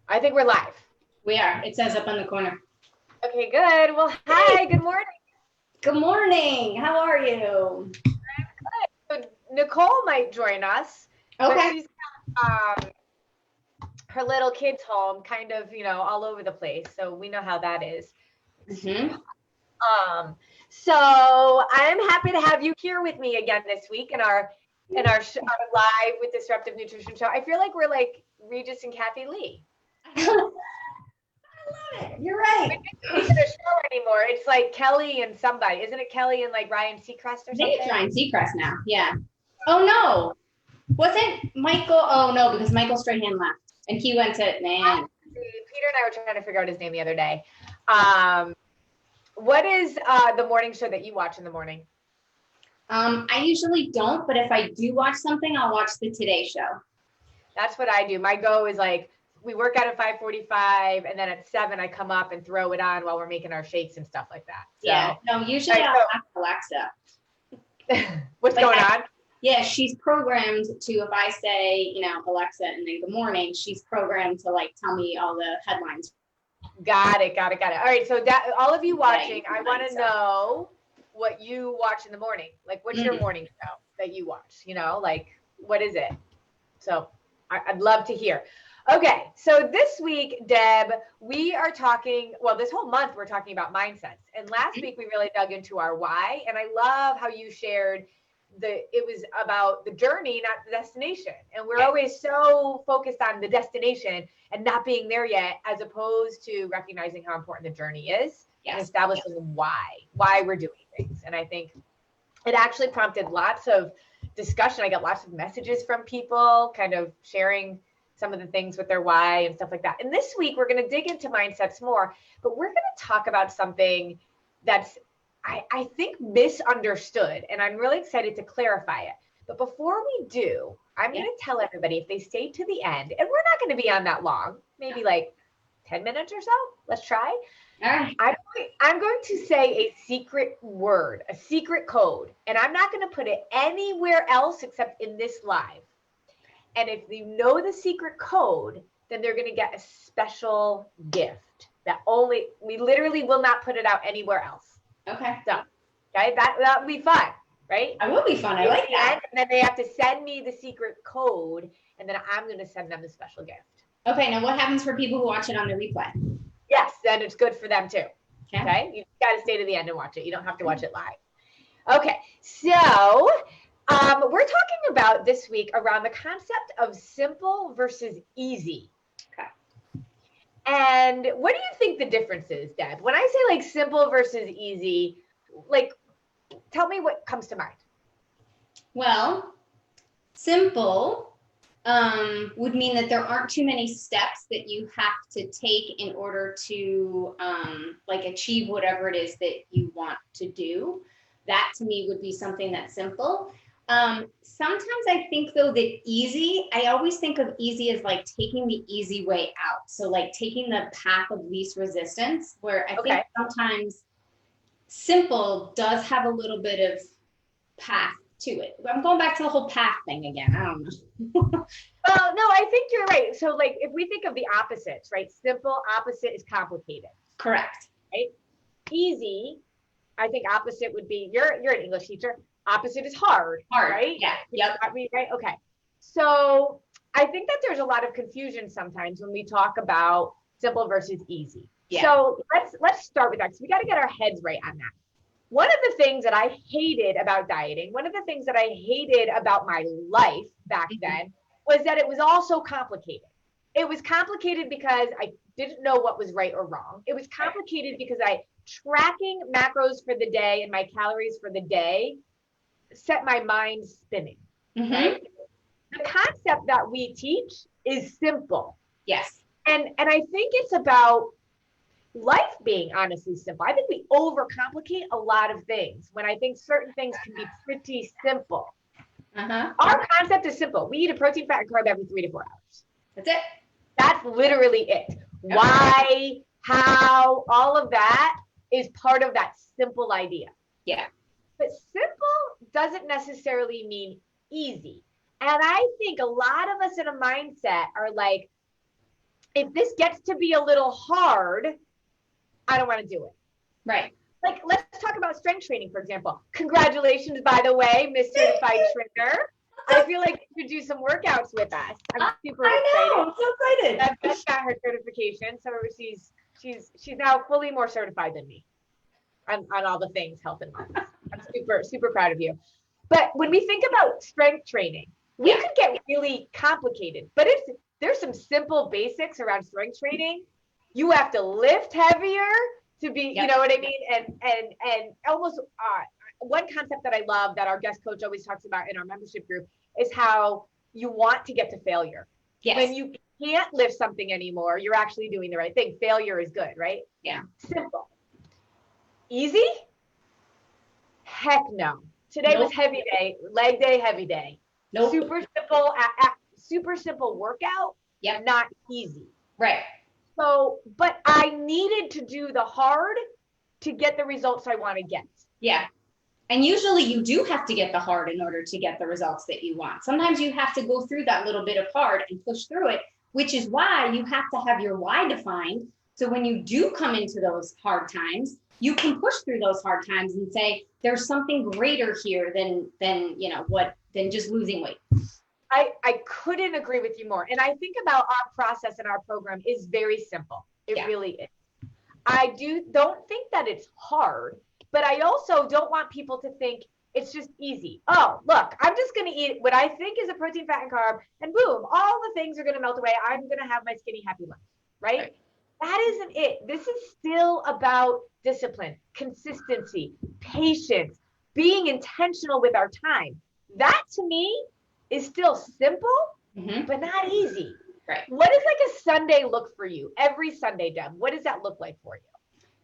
I think we're live. We are. It says up on the corner. Okay, good. Well, hi, good morning. Good morning. How are you? So Nicole might join us, but Okay. she's got her little kids home, kind of, all over the place. So we know how that is. Mm-hmm. Um, so I'm happy to have you here with me again this week in our our live with Disruptive Nutrition show. I feel like we're like Regis and Kathy Lee. I love it. You're right. It's not a show anymore. It's like Kelly and somebody, isn't it? Kelly and like Ryan Seacrest or I something? think it's Ryan Seacrest now. Yeah. Oh no. Wasn't Michael? Oh no, because Michael Strahan left and he went to man. Peter and I were trying to figure out his name the other day. What is the morning show that you watch in the morning? I usually don't, but if I do watch something, I'll watch the Today Show. That's what I do. My go is like we work out at 5:45, and then at 7 I come up and throw it on while we're making our shakes and stuff like that. So, Yeah. No, usually I'll ask Alexa. What's going on? Yeah, she's programmed to, if I say, Alexa and then good morning, she's programmed to like tell me all the headlines. Got it. All right. So that all of you watching, I want to know what you watch in the morning. Like, what's your morning show that you watch? Like, what is it? So I'd love to hear. Okay. So this week, Deb, we are talking, well, this whole month we're talking about mindsets. And last week we really dug into our why. And I love how you shared it was about the journey, not the destination. And we're always so focused on the destination and not being there yet, as opposed to recognizing how important the journey is and establishing why we're doing things. And I think it actually prompted lots of discussion. I got lots of messages from people kind of sharing some of the things with their why and stuff like that. And this week we're going to dig into mindsets more, but we're going to talk about something that's I think misunderstood, and I'm really excited to clarify it. But before we do, I'm going to tell everybody, if they stay to the end, and we're not going to be on that long, maybe like 10 minutes or so. Let's try. All right. I'm going to say a secret word, a secret code, and I'm not going to put it anywhere else except in this live. And if you know the secret code, then they're going to get a special gift that we literally will not put it out anywhere else. Okay. So, okay, that would be fun, right? It will be fun. I like that. And then they have to send me the secret code, and then I'm going to send them the special gift. Okay. Now, what happens for people who watch it on the replay? Yes, then it's good for them too. Okay. You got to stay to the end and watch it. You don't have to watch it live. Okay. So, we're talking about this week around the concept of simple versus easy. And what do you think the difference is, Deb? When I say like simple versus easy, like tell me what comes to mind. Well, simple would mean that there aren't too many steps that you have to take in order to like achieve whatever it is that you want to do. That to me would be something that's simple. Sometimes I think though that easy, I always think of easy as like taking the easy way out. So like taking the path of least resistance, where I think sometimes simple does have a little bit of path to it. I'm going back to the whole path thing again. I don't know. Well, no, I think you're right. So like if we think of the opposites, right? Simple, opposite is complicated. Correct. Right? Easy, I think opposite would be, you're an English teacher. Opposite is hard, right? Yeah. Yep. Right. Okay. So I think that there's a lot of confusion sometimes when we talk about simple versus easy. Yeah. So let's start with that, because we got to get our heads right on that. One of the things that I hated about dieting, one of the things that I hated about my life back then, was that it was all so complicated. It was complicated because I didn't know what was right or wrong. It was complicated because tracking macros for the day and my calories for the day set my mind spinning. Right? The concept that we teach is simple. Yes. And I think it's about life being honestly simple. I think we overcomplicate a lot of things when I think certain things can be pretty simple. Our concept is simple. We eat a protein, fat, and carb every 3 to 4 hours. That's it. That's literally it. Okay. Why, how, all of that is part of that simple idea. Yeah. But simple doesn't necessarily mean easy. And I think a lot of us in a mindset are like, if this gets to be a little hard, I don't want to do it. Right. Like, let's talk about strength training, for example. Congratulations, by the way, Miss Certified Trainer. I feel like you should do some workouts with us. I'm super excited. I'm so excited. Beth got her certification, so she's now fully more certified than me on all the things health and wellness. I'm super proud of you. But when we think about strength training, we could get really complicated. But there's some simple basics around strength training. You have to lift heavier to be, you know what I mean? And almost one concept that I love that our guest coach always talks about in our membership group is how you want to get to failure. Yes. When you can't lift something anymore, you're actually doing the right thing. Failure is good, right? Yeah. Simple. Easy? Heck no. Today was heavy day, leg day, heavy day. Nope. Super simple workout. Yep. Not easy. Right. So, but I needed to do the hard to get the results I want to get. Yeah. And usually you do have to get the hard in order to get the results that you want. Sometimes you have to go through that little bit of hard and push through it, which is why you have to have your why defined. So when you do come into those hard times, you can push through those hard times and say, there's something greater here than just losing weight. I couldn't agree with you more. And I think about our process and our program is very simple. It really is. I don't think that it's hard, but I also don't want people to think it's just easy. Oh, look, I'm just going to eat what I think is a protein, fat, and carb, and boom, all the things are going to melt away. I'm going to have my skinny, happy life, right? That isn't it. This is still about discipline, consistency, patience, being intentional with our time. That to me is still simple, but not easy. Right. What does like a Sunday look for you? Every Sunday, Deb, what does that look like for you?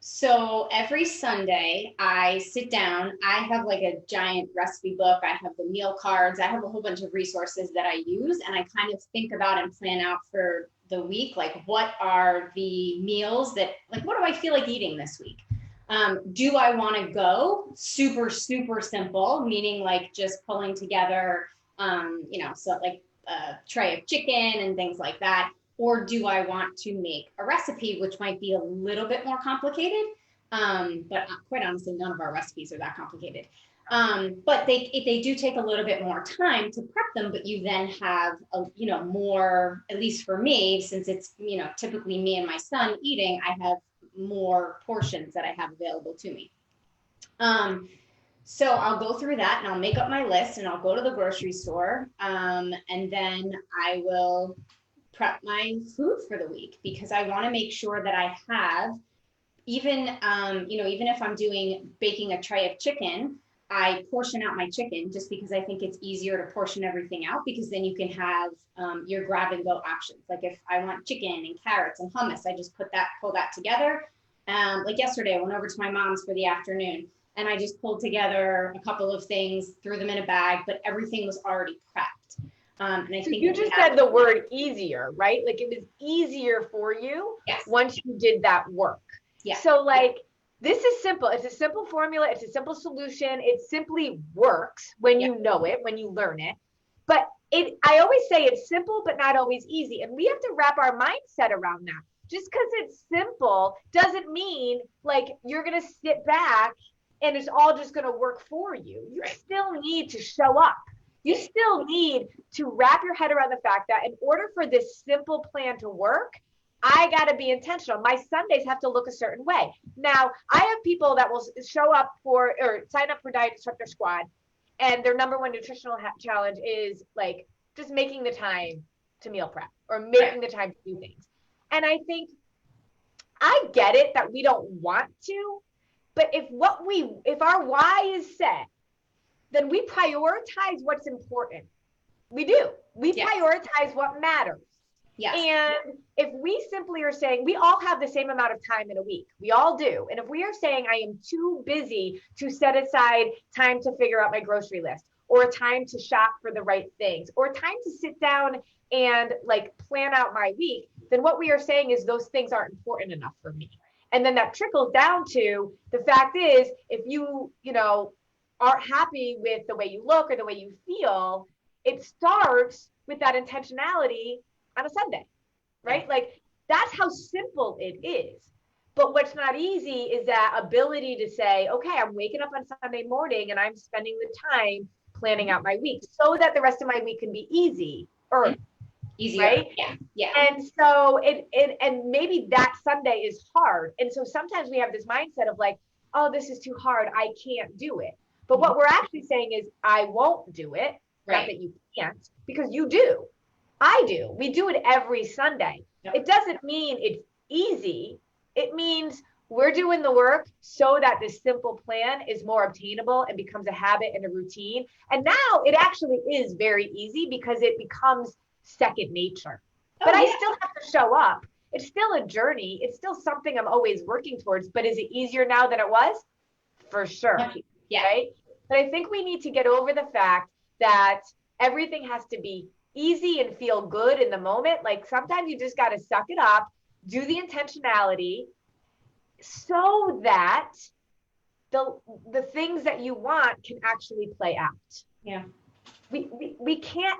So every Sunday I sit down, I have like a giant recipe book. I have the meal cards. I have a whole bunch of resources that I use, and I kind of think about and plan out for the week. Like, what are the meals that, like, what do I feel like eating this week? Do I want to go super, super simple, meaning like just pulling together, so like a tray of chicken and things like that? Or do I want to make a recipe, which might be a little bit more complicated? But quite honestly, none of our recipes are that complicated. But they do take a little bit more time to prep them, but you then have, more, at least for me, since it's, typically me and my son eating, I have more portions that I have available to me. So I'll go through that and I'll make up my list and I'll go to the grocery store. And then I will prep my food for the week, because I want to make sure that I have, even if I'm baking a tray of chicken, I portion out my chicken just because I think it's easier to portion everything out, because then you can have your grab and go options. Like if I want chicken and carrots and hummus, I just pull that together. Like yesterday, I went over to my mom's for the afternoon and I just pulled together a couple of things, threw them in a bag, but everything was already prepped. And I think you just said the word easier, right? Like it was easier for you once you did that work. Yeah. So this is simple. It's a simple formula. It's a simple solution. It simply works when you know it, when you learn it. But I always say it's simple, but not always easy. And we have to wrap our mindset around that. Just because it's simple doesn't mean like you're going to sit back and it's all just going to work for you. You still need to show up. You still need to wrap your head around the fact that in order for this simple plan to work, I got to be intentional. My Sundays have to look a certain way. Now, I have people that will show up or sign up for Diet Instructor Squad, and their number one nutritional challenge is like just making the time to meal prep or making the time to do things. And I think I get it that we don't want to, but if our why is set, then we prioritize what's important. We do. We prioritize what matters. Yes. And if we simply are saying we all have the same amount of time in a week, we all do. And if we are saying I am too busy to set aside time to figure out my grocery list, or time to shop for the right things, or time to sit down and like plan out my week, then what we are saying is those things aren't important enough for me. And then that trickles down to the fact is, if you aren't happy with the way you look or the way you feel, it starts with that intentionality on a Sunday, right? Like simple it is. But what's not easy is that ability to say, okay, I'm waking up on Sunday morning and I'm spending the time planning out my week so that the rest of my week can be easy or easier. Right? Yeah. And so and maybe that Sunday is hard. And so sometimes we have this mindset of like, oh, this is too hard. I can't do it. But what we're actually saying is, I won't do it. Right. Not that you can't, because you do. I do. We do it every Sunday. Yep. It doesn't mean it's easy. It means we're doing the work so that this simple plan is more obtainable and becomes a habit and a routine. And now it actually is very easy because it becomes second nature. But I still have to show up. It's still a journey. It's still something I'm always working towards. But is it easier now than it was? For sure. Yeah. Right? But I think we need to get over the fact that everything has to be easy and feel good in the moment. Like sometimes you just got to suck it up, do the intentionality so that the things that you want can actually play out. Yeah. We can't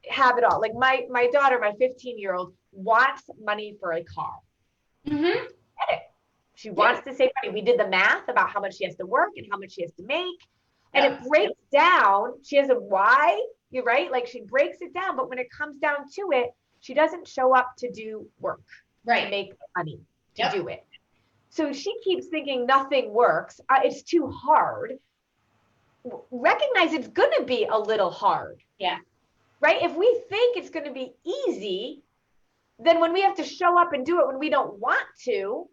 have it all. Like my daughter, my 15-year-old wants money for a car. Mm-hmm. She wants to save money. We did the math about how much she has to work and how much she has to make. And it breaks down. She has a why, you're right? Like she breaks it down. But when it comes down to it, she doesn't show up to do work, to make money, to do it. So she keeps thinking nothing works. It's too hard. Recognize it's going to be a little hard. Yeah. Right? If we think it's going to be easy, then when we have to show up and do it when we don't want to,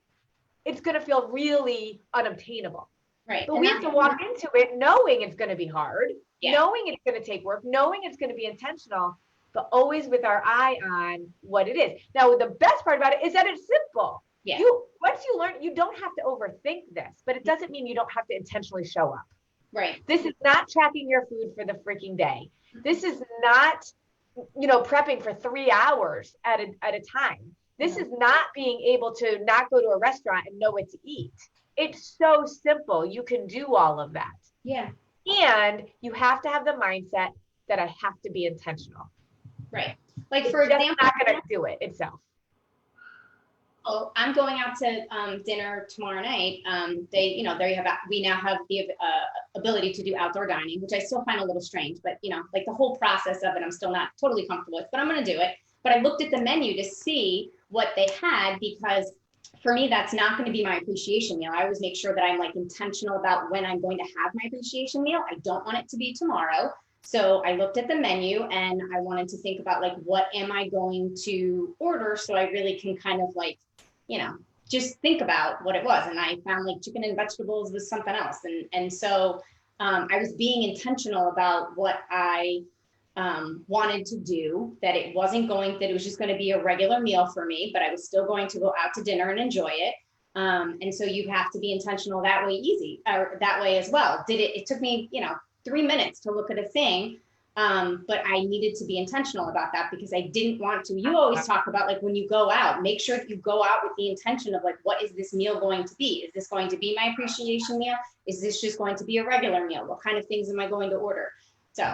it's going to feel really unobtainable. Right. But we have to walk into it knowing it's going to be hard, knowing it's going to take work, knowing it's going to be intentional, but always with our eye on what it is. Now, the best part about it is that it's simple. Yeah. Once you learn, you don't have to overthink this, but it doesn't mean you don't have to intentionally show up. Right. This is not tracking your food for the freaking day. This is not, prepping for 3 hours at a time. This is not being able to not go to a restaurant and know what to eat. It's so simple. You can do all of that. Yeah. And you have to have the mindset that I have to be intentional. Right. Like for example, it's not going to do it itself. Oh, I'm going out to dinner tomorrow night. We now have the ability to do outdoor dining, which I still find a little strange, but like the whole process of it, I'm still not totally comfortable with, but I'm going to do it. But I looked at the menu to see what they had, because for me, that's not going to be my appreciation meal. I always make sure that I'm like intentional about when I'm going to have my appreciation meal. I don't want it to be tomorrow. So I looked at the menu and I wanted to think about like, what am I going to order? So I really can kind of like, just think about what it was. And I found like chicken and vegetables was something else. And so I was being intentional about what I wanted to do, that it was just going to be a regular meal for me, but I was still going to go out to dinner and enjoy it. And so you have to be intentional that way as well. It took me, 3 minutes to look at a thing. But I needed to be intentional about that because I didn't want to. You always talk about like when you go out, make sure that you go out with the intention of like, what is this meal going to be? Is this going to be my appreciation meal? Is this just going to be a regular meal? What kind of things am I going to order? So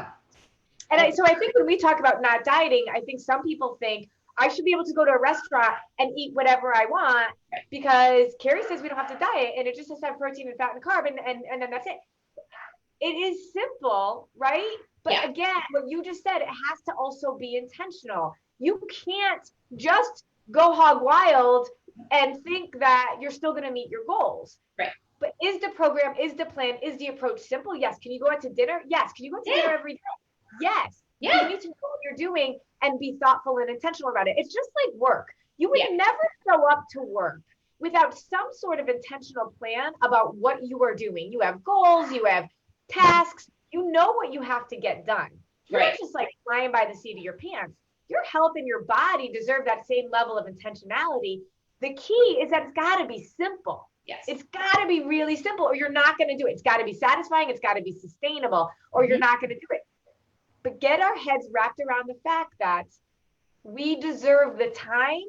I think when we talk about not dieting, I think some people think I should be able to go to a restaurant and eat whatever I want because Carrie says we don't have to diet and it just has to have protein and fat and carb and then that's it. It is simple, right? But again, what you just said, it has to also be intentional. You can't just go hog wild and think that you're still going to meet your goals. Right. But is the program, is the plan, is the approach simple? Yes. Can you go out to dinner? Yes. Can you go out to dinner every day? Yes. Yeah. You need to know what you're doing and be thoughtful and intentional about it. It's just like work. You would never show up to work without some sort of intentional plan about what you are doing. You have goals, you have tasks, you know what you have to get done. You're not just like flying by the seat of your pants. Your health and your body deserve that same level of intentionality. The key is that it's got to be simple. Yes. It's got to be really simple or you're not going to do it. It's got to be satisfying. It's got to be sustainable or you're not going to do it. But get our heads wrapped around the fact that we deserve the time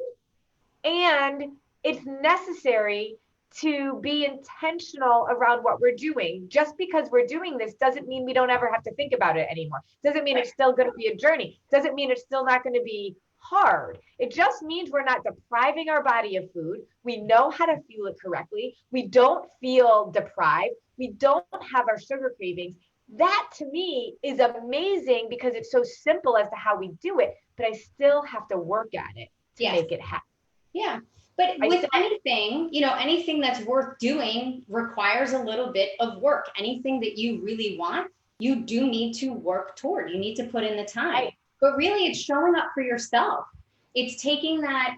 and it's necessary to be intentional around what we're doing. Just because we're doing this doesn't mean we don't ever have to think about it anymore. Doesn't mean it's still going to be a journey. Doesn't mean it's still not going to be hard. It just means we're not depriving our body of food. We know how to fuel it correctly. We don't feel deprived. We don't have our sugar cravings. That to me is amazing because it's so simple as to how we do it, but I still have to work at it to make it happen. Yeah. But with anything, anything that's worth doing requires a little bit of work. Anything that you really want, you do need to work toward. You need to put in the time. Right. But really, it's showing up for yourself. It's taking that,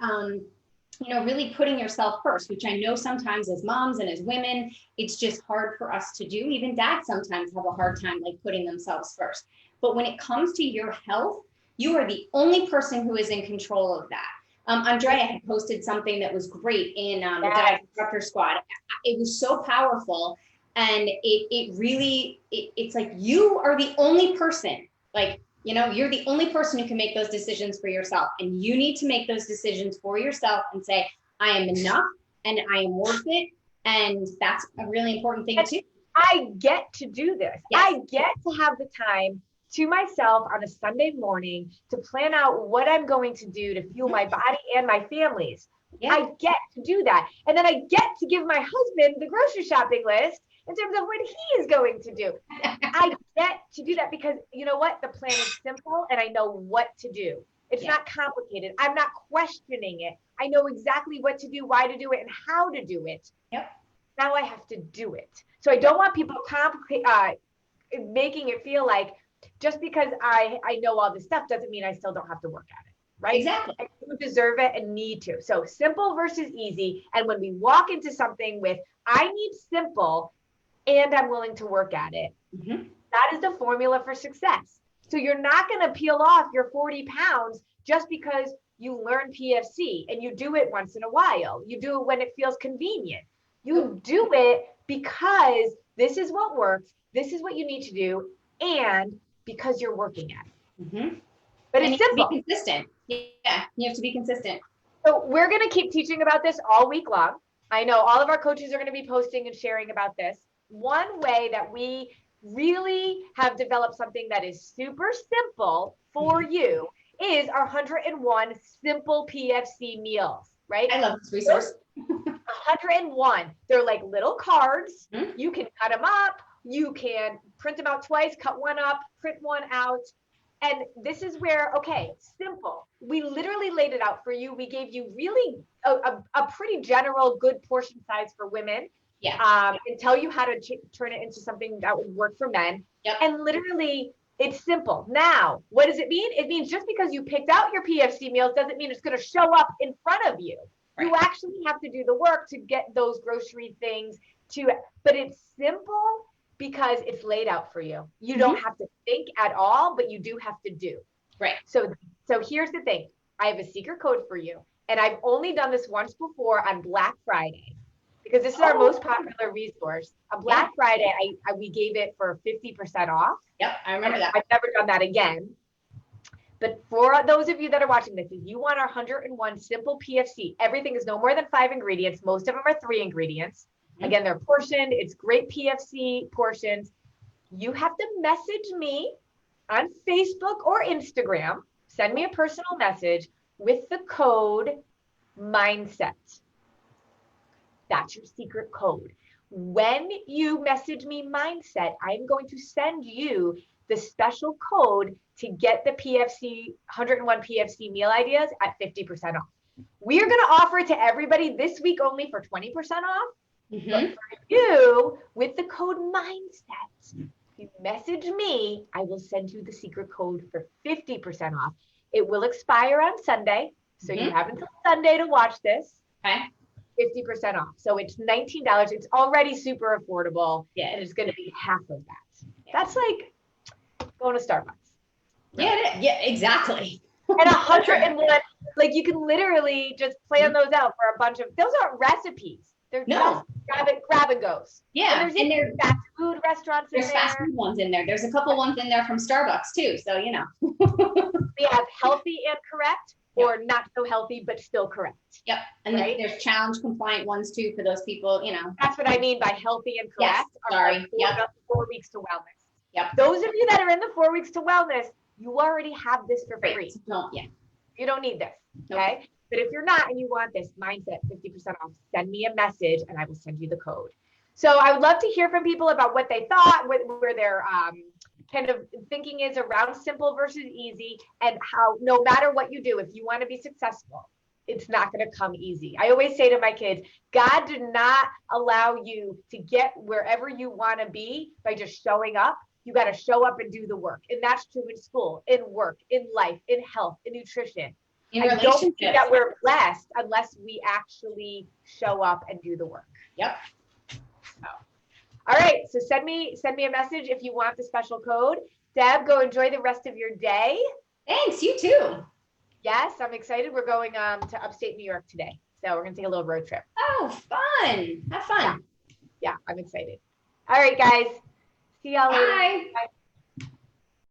really putting yourself first, which I know sometimes as moms and as women, it's just hard for us to do. Even dads sometimes have a hard time like putting themselves first. But when it comes to your health, you are the only person who is in control of that. Andrea had posted something that was great in the Diet Instructor Squad. It was so powerful. And it's like, you are the only person, like, you're the only person who can make those decisions for yourself. And you need to make those decisions for yourself and say, I am enough and I am worth it. And that's a really important thing too. I get to do this. Yes. I get to have the time to myself on a Sunday morning to plan out what I'm going to do to fuel my body and my family's. Yeah. I get to do that. And then I get to give my husband the grocery shopping list in terms of what he is going to do. I get to do that because you know what? The plan is simple and I know what to do. It's not complicated. I'm not questioning it. I know exactly what to do, why to do it, and how to do it. Yep. Now I have to do it. So I don't want people making it feel like just because I know all this stuff doesn't mean I still don't have to work at it. Right? Exactly. I do deserve it and need to. So simple versus easy. And when we walk into something with, I need simple and I'm willing to work at it, that is the formula for success. So you're not going to peel off your 40 pounds just because you learn PFC and you do it once in a while. You do it when it feels convenient. You do it because this is what works. This is what you need to do. And because you're working at it. But it's simple. Be consistent. Yeah, you have to be consistent. So we're going to keep teaching about this all week long. I know all of our coaches are going to be posting and sharing about this. One way that we really have developed something that is super simple for you is our 101 simple PFC meals, right? I love this resource. 101. They're like little cards. You can cut them up. You can print them out twice, cut one up, print one out. And this is where, okay, simple. We literally laid it out for you. We gave you really a pretty general good portion size for women. Yeah. And tell you how to turn it into something that would work for men. Yep. And literally, it's simple. Now, what does it mean? It means just because you picked out your PFC meals doesn't mean it's going to show up in front of you. Right. You actually have to do the work to get those grocery things but it's simple because it's laid out for you. You don't have to think at all, but you do have to do. Right. So here's the thing. I have a secret code for you. And I've only done this once before on Black Friday because this is our most popular resource. On Black Friday, we gave it for 50% off. Yep, I remember that. I've never done that again. But for those of you that are watching this, if you want our 101 simple PFC, everything is no more than 5 ingredients. Most of them are 3 ingredients. Again, they're portioned. It's great PFC portions. You have to message me on Facebook or Instagram. Send me a personal message with the code MINDSET. That's your secret code. When you message me MINDSET, I'm going to send you the special code to get the PFC 101 PFC meal ideas at 50% off. We are going to offer it to everybody this week only for 20% off. But for you, with the code MINDSET, if you message me, I will send you the secret code for 50% off. It will expire on Sunday, so you have until Sunday to watch this. Okay. 50% off. So it's $19. It's already super affordable. Yeah. And it's going to be half of that. Yeah. That's like going to Starbucks. Right? Yeah, exactly. And 101, like you can literally just plan those out for a bunch of, those aren't recipes. They're just grab and goes. Yeah. And there's fast food restaurants in there. There's fast food ones in there. There's a couple ones in there from Starbucks too. So, you know. We have healthy and correct or not so healthy, but still correct. Yep. And then there's challenge compliant ones too for those people, you know. That's what I mean by healthy and correct. Yes. Sorry. Yep. 4 weeks to wellness. Yep. Those of you that are in the 4 weeks to wellness, you already have this for free. Don't, You don't need this. Okay. But if you're not and you want this mindset 50% off, send me a message and I will send you the code. So I would love to hear from people about what they thought, where their kind of thinking is around simple versus easy, and how no matter what you do, if you want to be successful, it's not going to come easy. I always say to my kids, God did not allow you to get wherever you want to be by just showing up. You got to show up and do the work. And that's true in school, in work, in life, in health, in nutrition. I don't think that we're blessed unless we actually show up and do the work. Yep. So, all right. So send me a message if you want the special code. Deb, go enjoy the rest of your day. Thanks. You too. Yes, I'm excited. We're going to upstate New York today. So we're going to take a little road trip. Oh, fun. Have fun. Yeah, I'm excited. All right, guys. See y'all later. Bye. Bye.